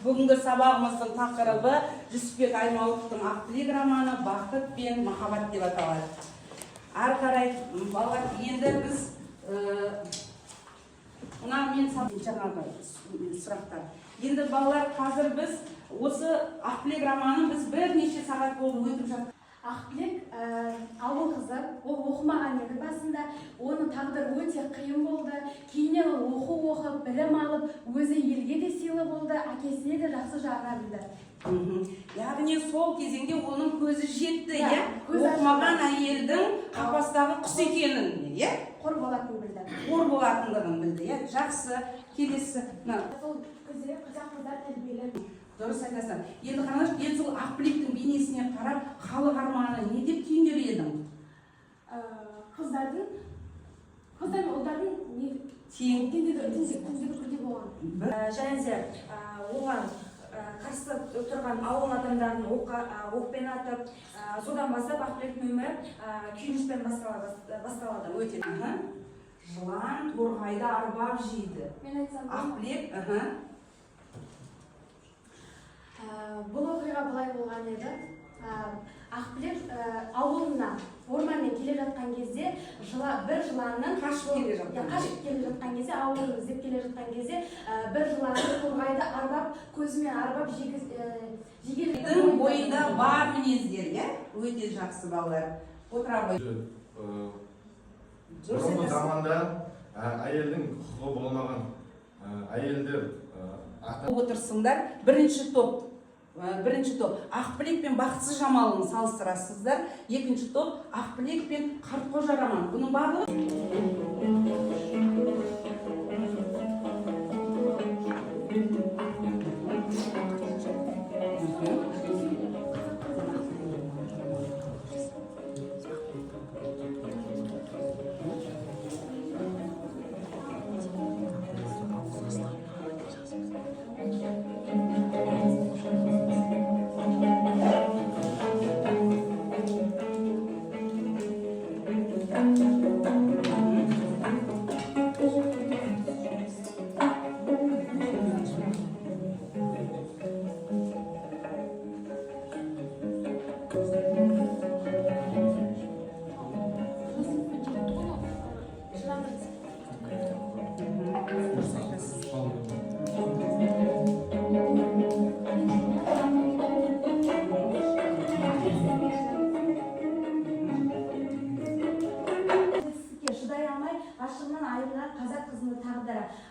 Бүгінгі сабағымыздың тақырыбы Жүсіпбек Аймауытовтың Ақтілек романы «Бақыт пен махаббат» деп аталады. Ары қарай балалар, енді біз жаңағы сұрақтар. Енді балалар, қазір біз осы Ақтілек романын біз бірнеше сағат болды өтіп жаттық. Ақбілек ауыл қызы, ол оқымаған еді басында, оның тағдыры өте қиын болды. Кейіннен ол оқып, білім алып, өзі елге де сыйлы болды, әкесіне де жақсы жағына білді. Яғни сол кезеңде оның көзі жетті, оқымаған әйелдің қапастағы құс екенін, қор болатынын білді. Қор болатындығын білді, жақсы. Келесі. Сол күзде қазақ қыздар тәрбиелі. Дұрыс айтасың. Енді қараңыз, мен сол Ақбілектің бейнесіне қарап, халық арманы не деп түйіндер едің? Қыздар мен ұлдардың теңдегі күнде болған. Және де оған қарсы тұрған ауыл адамдарын оқпен атып, содан бастап Ақбілектің өмірі күйініспен басталады. Өте. Жылан торғайды арбап жейді. Ақбілек, бұл оқиға былай болған еді. Ақбілек ауылына орманмен келе жатқан кезде, бір жыланның қашып келе жатқан кезде, ауылын іздеп келе жатқан кезде, бір жыланның торғайды арбап, көзімен арбап жегелдің бойында бар мінездер, өте жақсы балалар. Отыра ғой. Бұрынғы заманда әйелдің құқығы болмаған әйелдер отырсыңдар. Бірінші топ Ақбілек пен Бақытсыз Жамалын салыстырасыздар. Екінші топ Ақбілек пен Қартқожа романы. Бұның барлығы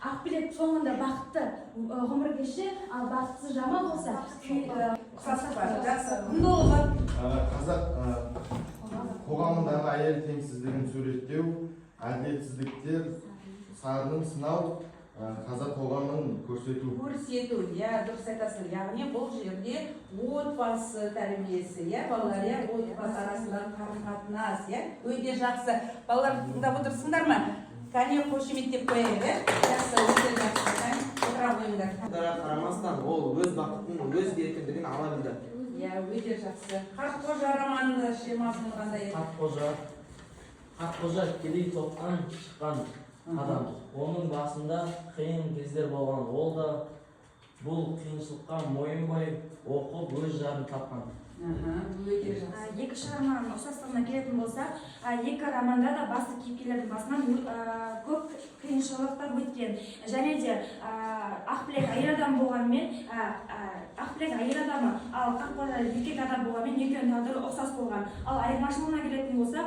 Ақбілек соңында бақытты ғұмыр кешсе, ал Бақытсыз Жамал болса, қазақ қоғамындағы әйел теңсіздігін суреттеу, әділетсіздіктер сарынын сынау, қазақ қоғамын көрсету. Дұрыс айтасың. Яғни бұл жерде отбасы тәрбиесі, балалар, отбасы арасындағы қарым-қатынас, өте жақсы. Балалар, тыңдап отырсыңдар ма? Кәне қошеметтеп қояйық, жақсы, өте жақсы. Отыра қойыңдар. Қарамастан, ол өз бақытын, өз еркіндігін ала білді. Өте жақсы. Қартқожа романында шемасының қандай еді? Қартқожа кедей топтан шыққан адам. Оның басында қиын кездер болған. Ол да бұл қиыншылыққа мойын қойып, оқып, өз жарын тапқан. Екі шығарманың ұқсастығына келетін болса, екі романда да басты кейіпкерлердің басынан көп қиыншылықтар өткен. Және де Ақбілек әйел адам болғанмен, Ақбілек әйел адамы, ал Қартқожа еркек адам болғанмен екеуінің тағдыры ұқсас болған. Ал айырмашылығына келетін болса,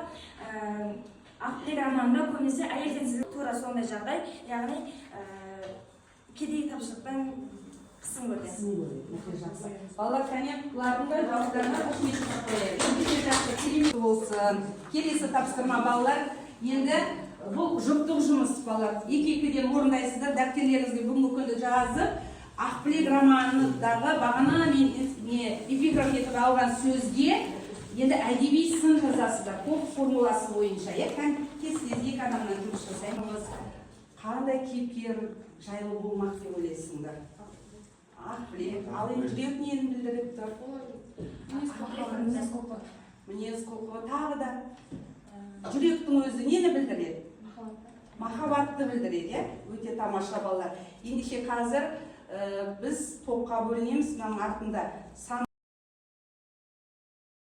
Ақбілек романында көбінесе әйел теңсіздігі тура сондай жағдай, яғни кедей тапшылықтан қысым көрген. Балалар, кәне бұлардың жауаптарына қошеметтеп қояйық. Келесі тапсырма балалар. Енді бұл жұптық жұмыс балалар. Екі-екіден орындайсыздар, дәптерлеріңізге бүгінгі күнді жазып, Ақбілек романындағы бағана мен эпиграф етіп алған сөзге енді әдеби сын жазасыздар. Топ формуласы бойынша. Кестесіз екі адамнан жұмыс жасаймыз. Қандай кейіпкер жайлы болмақ деп ойлайсыңдар? Ақбілек, ал енді жүрек нені білдіріп тұр? Мінез құлқы, тағы да жүректің өзі нені білдіреді? махаббатты білдіреді, өте тамаша балалар. Ендеше қазір біз топқа бөлінеміз, мынаның артында сан